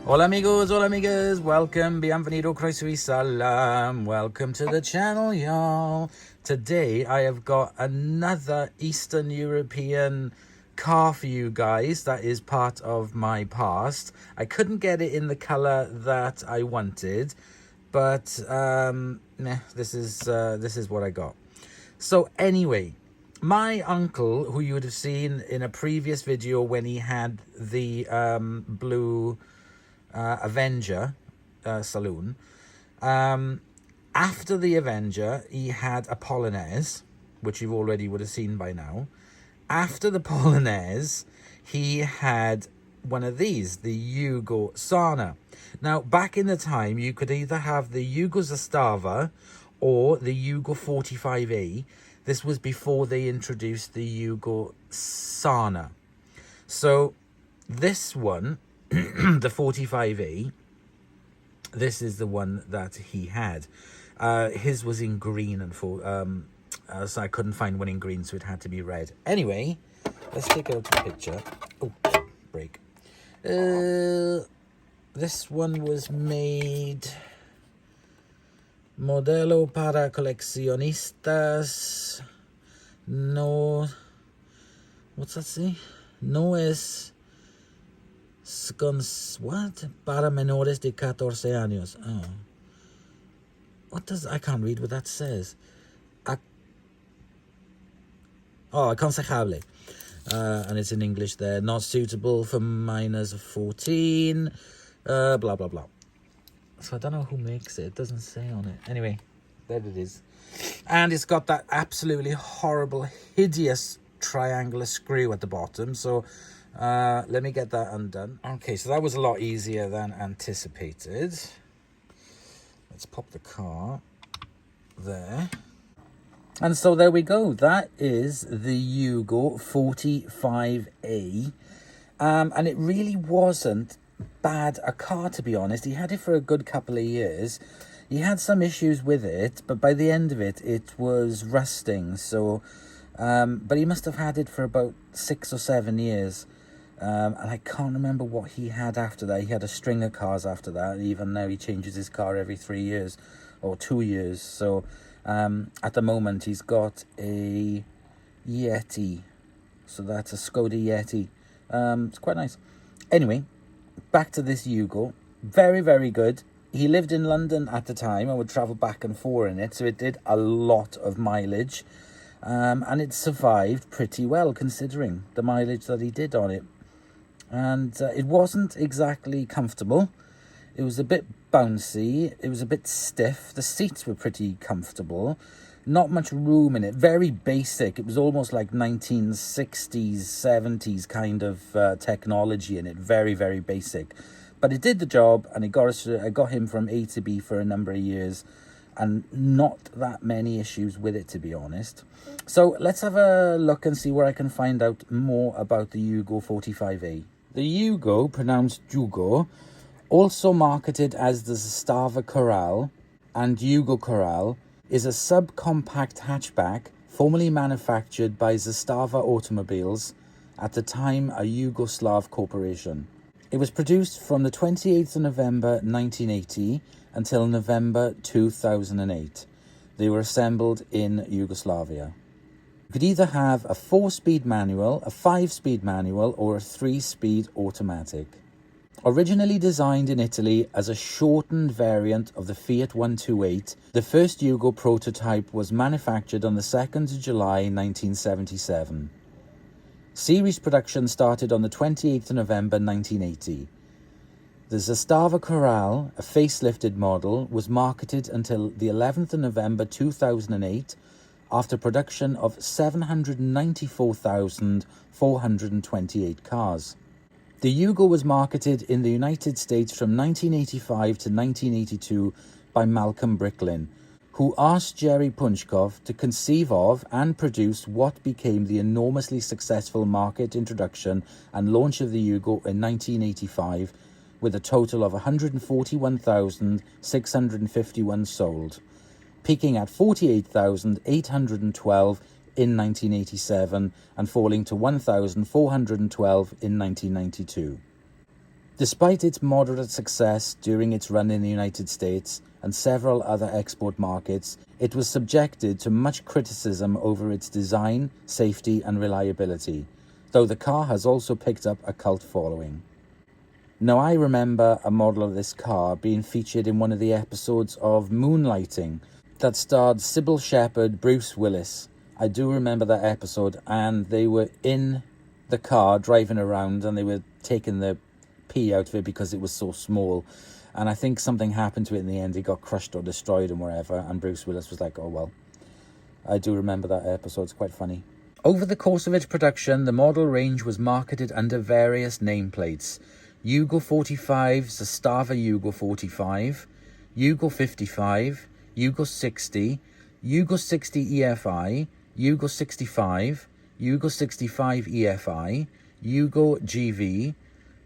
Hola amigos, hola amigas, welcome, bienvenido, croeso y salam, welcome to the channel, y'all. Today I have got another Eastern European car for you guys that is part of my past. I couldn't get it in the color that I wanted, but this is what I got. So anyway, my uncle, who you would have seen in a previous video when he had the blue Avenger saloon, after the Avenger he had a Polonaise, which you already would have seen by now. After the Polonaise he had one of these, the Yugo Sana. Now back in the time you could either have the Yugo Zastava or the Yugo 45A. This was before they introduced the Yugo Sana. So this one, the 45A, this is the one that he had. His was in green, and so I couldn't find one in green, so it had to be red. Anyway, let's take out a picture. Oh, break. This one was made Modelo para coleccionistas. No, what's that say? No es what? Para menores de 14 años. Oh. What does... I can't read what that says. Aconsejable. And it's in English there. Not suitable for minors of 14. Blah, blah, blah. So I don't know who makes it. It doesn't say on it. Anyway, there it is. And it's got that absolutely horrible, hideous triangular screw at the bottom. So let me get that undone. Okay, so that was a lot easier than anticipated. Let's pop the car there. And so there we go. That is the Yugo 45A. And it really wasn't bad a car, to be honest. He had it for a good couple of years. He had some issues with it, but by the end of it, it was rusting. So, but he must have had it for about 6 or 7 years. And I can't remember what he had after that. He had a string of cars after that. Even now he changes his car every 3 years or 2 years. So at the moment he's got a Yeti. So that's a Skoda Yeti. It's quite nice. Anyway, back to this Yugo. Very, very good. He lived in London at the time. I would travel back and forth in it. So it did a lot of mileage. And it survived pretty well considering the mileage that he did on it. And it wasn't exactly comfortable. It was a bit bouncy. It was a bit stiff. The seats were pretty comfortable. Not much room in it. Very basic. It was almost like 1960s, 70s kind of technology in it. Very, very basic. But it did the job, and it got him from A to B for a number of years. And not that many issues with it, to be honest. So let's have a look and see where I can find out more about the Yugo 45A. The Yugo, pronounced Yugo, also marketed as the Zastava Corral and Yugo Corral, is a subcompact hatchback formerly manufactured by Zastava Automobiles, at the time a Yugoslav corporation. It was produced from the 28th of November 1980 until November 2008. They were assembled in Yugoslavia. You could either have a 4-speed manual, a 5-speed manual, or a 3-speed automatic. Originally designed in Italy as a shortened variant of the Fiat 128, the first Yugo prototype was manufactured on the 2nd of July 1977. Series production started on the 28th of November 1980. The Zastava Corral, a facelifted model, was marketed until the 11th of November 2008 after production of 794,428 cars. The Yugo was marketed in the United States from 1985 to 1982 by Malcolm Bricklin, who asked Jerry Punchkov to conceive of and produce what became the enormously successful market introduction and launch of the Yugo in 1985, with a total of 141,651 sold, peaking at 48,812 in 1987 and falling to 1,412 in 1992. Despite its moderate success during its run in the United States and several other export markets, it was subjected to much criticism over its design, safety and reliability, though the car has also picked up a cult following. Now, I remember a model of this car being featured in one of the episodes of Moonlighting that starred Sybil Shepherd, Bruce Willis. I do remember that episode, and they were in the car driving around and they were taking the pee out of it because it was so small. And I think something happened to it in the end. It got crushed or destroyed and wherever. And Bruce Willis was like, oh, well. I do remember that episode. It's quite funny. Over the course of its production, the model range was marketed under various nameplates. Yugo 45, Zastava Yugo 45, Yugo 55, Yugo 60, Yugo 60 EFI, Yugo 65, Yugo 65 EFI, Yugo GV,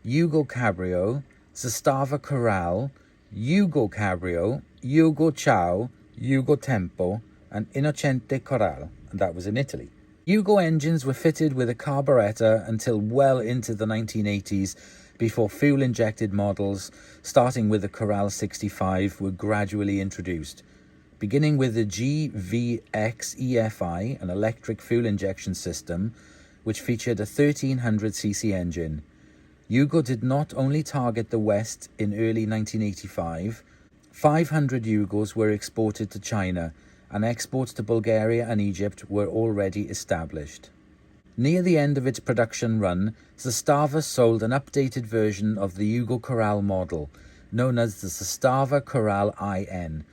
Yugo Cabrio, Zastava Corral, Yugo Cabrio, Yugo Ciao, Yugo Tempo, and Innocente Corral, and that was in Italy. Yugo engines were fitted with a carburettor until well into the 1980s, before fuel-injected models, starting with the Corral 65, were gradually introduced. Beginning with the GVX EFI, an electric fuel injection system, which featured a 1300cc engine. Yugo did not only target the West in early 1985, 500 Yugos were exported to China, and exports to Bulgaria and Egypt were already established. Near the end of its production run, Zastava sold an updated version of the Yugo Corral model, known as the Zastava Corral IN,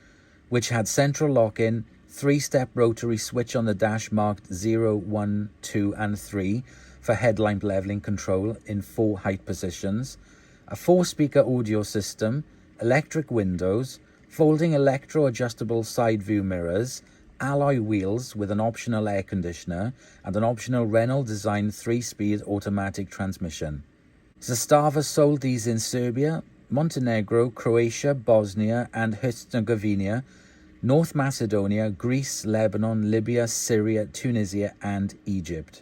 which had central lock-in, 3-step rotary switch on the dash marked 0, 1, 2 and 3 for headlamp leveling control in 4 height positions, a 4-speaker audio system, electric windows, folding electro-adjustable side view mirrors, alloy wheels with an optional air conditioner, and an optional Renault-designed 3-speed automatic transmission. Zastava sold these in Serbia, Montenegro, Croatia, Bosnia and Herzegovina, North Macedonia, Greece, Lebanon, Libya, Syria, Tunisia and Egypt.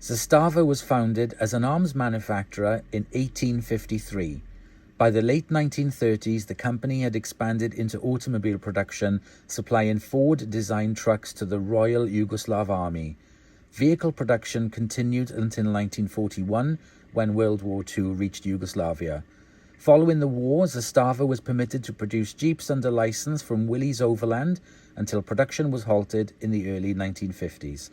Zastava was founded as an arms manufacturer in 1853. By the late 1930s, the company had expanded into automobile production, supplying Ford-designed trucks to the Royal Yugoslav Army. Vehicle production continued until 1941, when World War II reached Yugoslavia. Following the war, Zastava was permitted to produce Jeeps under license from Willys Overland until production was halted in the early 1950s.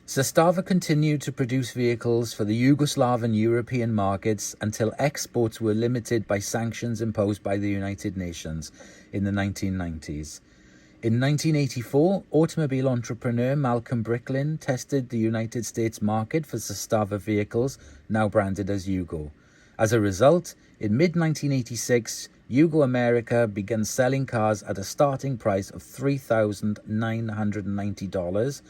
Zastava continued to produce vehicles for the Yugoslav and European markets until exports were limited by sanctions imposed by the United Nations in the 1990s. In 1984, automobile entrepreneur Malcolm Bricklin tested the United States market for Zastava vehicles, now branded as Yugo. As a result, in mid-1986, Yugo America began selling cars at a starting price of $3,990,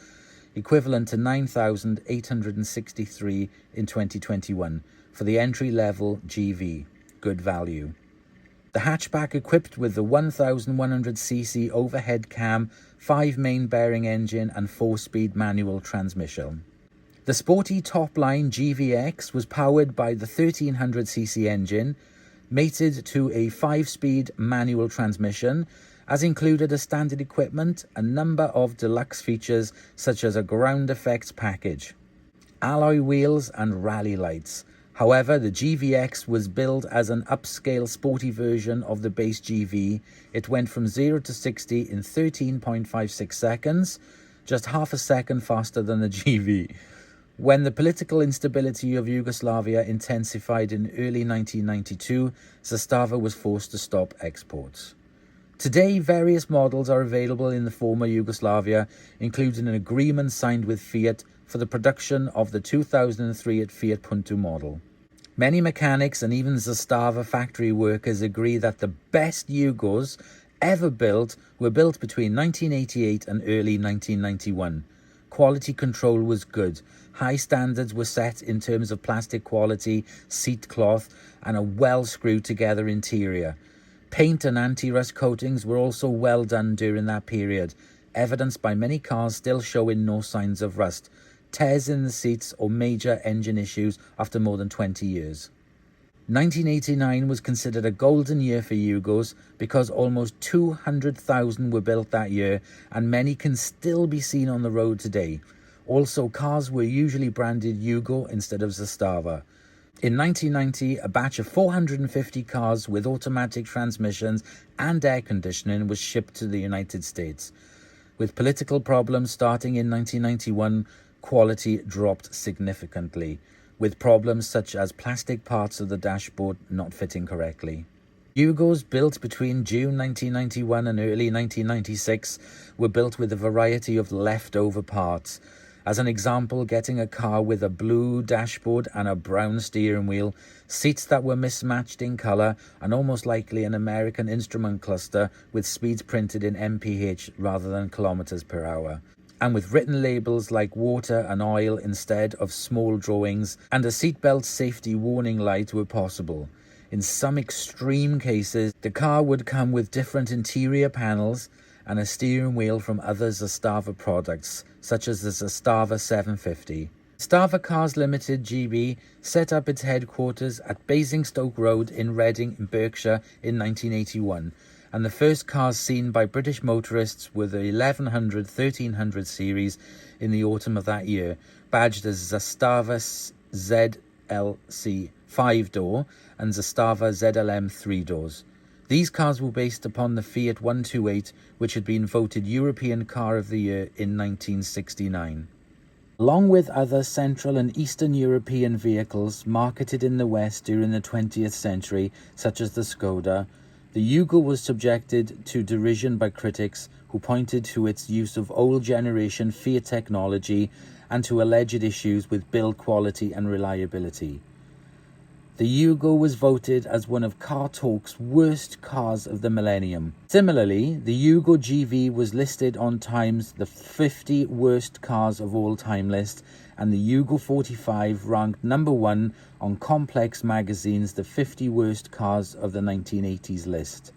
equivalent to $9,863 in 2021 for the entry-level GV, good value. The hatchback equipped with the 1100cc overhead cam, 5-main bearing engine and 4-speed manual transmission. The sporty top-line GVX was powered by the 1300cc engine, mated to a 5-speed manual transmission, as included as standard equipment a number of deluxe features such as a ground effects package, alloy wheels and rally lights. However, the GVX was billed as an upscale sporty version of the base GV. It went from 0 to 60 in 13.56 seconds, just half a second faster than the GV. When the political instability of Yugoslavia intensified in early 1992, Zastava was forced to stop exports. Today, various models are available in the former Yugoslavia, including an agreement signed with Fiat for the production of the 2003 Fiat Punto model. Many mechanics and even Zastava factory workers agree that the best Yugos ever built were built between 1988 and early 1991. Quality control was good. High standards were set in terms of plastic quality, seat cloth, and a well screwed together interior. Paint and anti-rust coatings were also well done during that period, evidenced by many cars still showing no signs of rust, tears in the seats or major engine issues after more than 20 years. 1989 was considered a golden year for Yugos because almost 200,000 were built that year, and many can still be seen on the road today. Also, cars were usually branded Yugo instead of Zastava. In 1990, a batch of 450 cars with automatic transmissions and air conditioning was shipped to the United States. With political problems starting in 1991, quality dropped significantly, with problems such as plastic parts of the dashboard not fitting correctly. Yugos built between June 1991 and early 1996 were built with a variety of leftover parts. As an example, getting a car with a blue dashboard and a brown steering wheel, seats that were mismatched in colour, and almost likely an American instrument cluster with speeds printed in mph rather than kilometers per hour, and with written labels like water and oil instead of small drawings, and a seatbelt safety warning light were possible. In some extreme cases, the car would come with different interior panels and a steering wheel from other Zastava products, such as the Zastava 750. Zastava Cars Limited GB set up its headquarters at Basingstoke Road in Reading in Berkshire in 1981, and the first cars seen by British motorists were the 1100-1300 series in the autumn of that year, badged as Zastava ZLC 5-door and Zastava ZLM 3-doors. These cars were based upon the Fiat 128, which had been voted European Car of the Year in 1969. Along with other Central and Eastern European vehicles marketed in the West during the 20th century, such as the Skoda, the Yugo was subjected to derision by critics who pointed to its use of old generation Fiat technology and to alleged issues with build quality and reliability. The Yugo was voted as one of Car Talk's worst cars of the millennium. Similarly, the Yugo GV was listed on Time's The 50 Worst Cars of All Time list, and the Yugo 45 ranked number 1 on Complex magazine's The 50 Worst Cars of the 1980s list.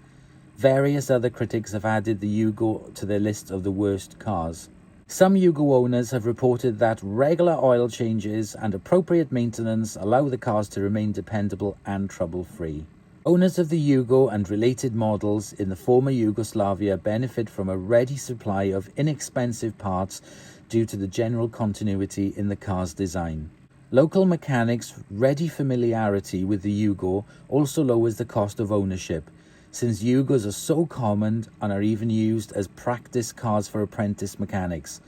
Various other critics have added the Yugo to their list of the worst cars. Some Yugo owners have reported that regular oil changes and appropriate maintenance allow the cars to remain dependable and trouble-free. Owners of the Yugo and related models in the former Yugoslavia benefit from a ready supply of inexpensive parts due to the general continuity in the car's design. Local mechanics' ready familiarity with the Yugo also lowers the cost of ownership, since Yugos are so common and are even used as practice cars for apprentice mechanics.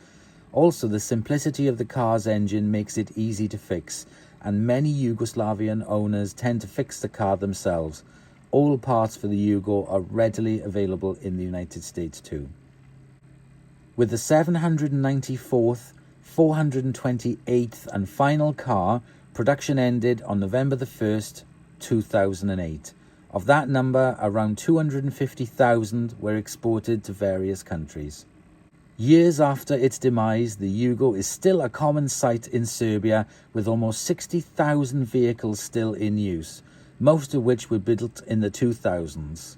Also, the simplicity of the car's engine makes it easy to fix, and many Yugoslavian owners tend to fix the car themselves. All parts for the Yugo are readily available in the United States too. With the 794th, 428th and final car, production ended on November the 1st, 2008. Of that number, around 250,000 were exported to various countries. Years after its demise, the Yugo is still a common sight in Serbia, with almost 60,000 vehicles still in use, most of which were built in the 2000s.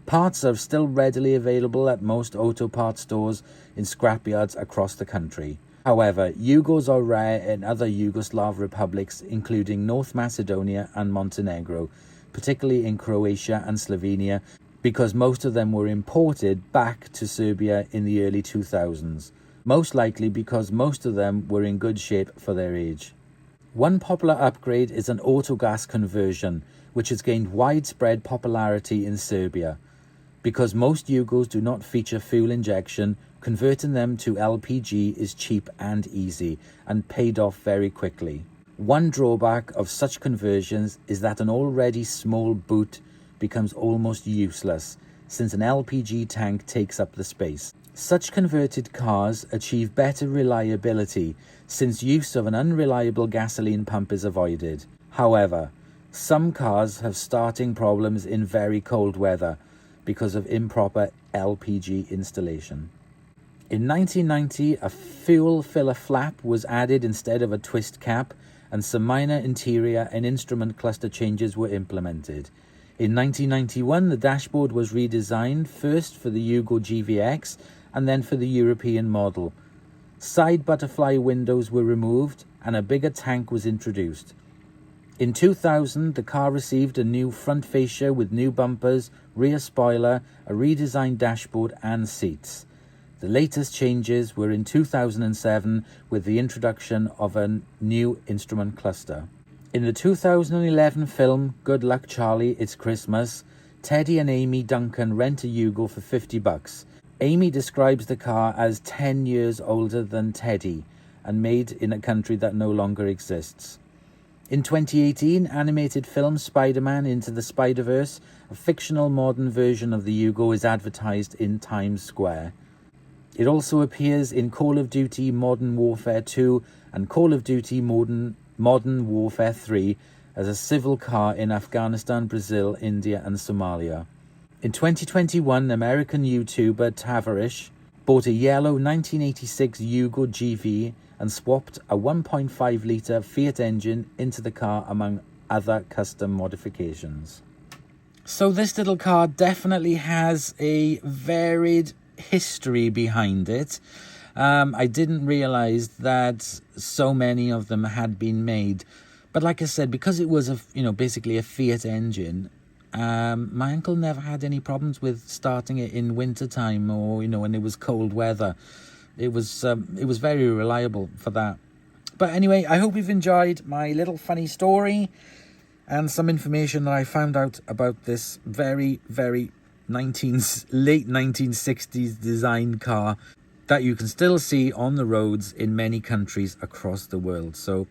Parts are still readily available at most auto parts stores in scrapyards across the country. However, Yugos are rare in other Yugoslav republics, including North Macedonia and Montenegro, particularly in Croatia and Slovenia, because most of them were imported back to Serbia in the early 2000s, most likely because most of them were in good shape for their age. One popular upgrade is an autogas conversion, which has gained widespread popularity in Serbia. Because most Yugos do not feature fuel injection, converting them to LPG is cheap and easy, and paid off very quickly. One drawback of such conversions is that an already small boot becomes almost useless, since an LPG tank takes up the space. Such converted cars achieve better reliability, since use of an unreliable gasoline pump is avoided. However, some cars have starting problems in very cold weather because of improper LPG installation. In 1990, a fuel filler flap was added instead of a twist cap, and some minor interior and instrument cluster changes were implemented. In 1991, the dashboard was redesigned, first for the Yugo GVX and then for the European model. Side butterfly windows were removed and a bigger tank was introduced. In 2000, the car received a new front fascia with new bumpers, rear spoiler, a redesigned dashboard and seats. The latest changes were in 2007 with the introduction of a new instrument cluster. In the 2011 film Good Luck Charlie, It's Christmas, Teddy and Amy Duncan rent a Yugo for $50. Amy describes the car as 10 years older than Teddy and made in a country that no longer exists. In 2018, animated film Spider-Man Into the Spider-Verse, a fictional modern version of the Yugo, is advertised in Times Square. It also appears in Call of Duty Modern Warfare 2 and Call of Duty Modern Warfare 3 as a civil car in Afghanistan, Brazil, India and Somalia. In 2021, American YouTuber Tavarish bought a yellow 1986 Yugo GV and swapped a 1.5-litre Fiat engine into the car among other custom modifications. So this little car definitely has a varied history behind it. I didn't realise that so many of them had been made. But like I said, because it was basically a Fiat engine, my uncle never had any problems with starting it in wintertime or, when it was cold weather. It was very reliable for that. But anyway, I hope you've enjoyed my little funny story and some information that I found out about this very, very late 1960s design car that you can still see on the roads in many countries across the world. So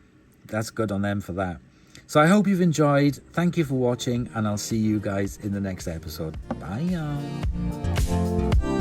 that's good on them for that. So I hope you've enjoyed. Thank you for watching, and I'll see you guys in the next episode. Bye, y'all.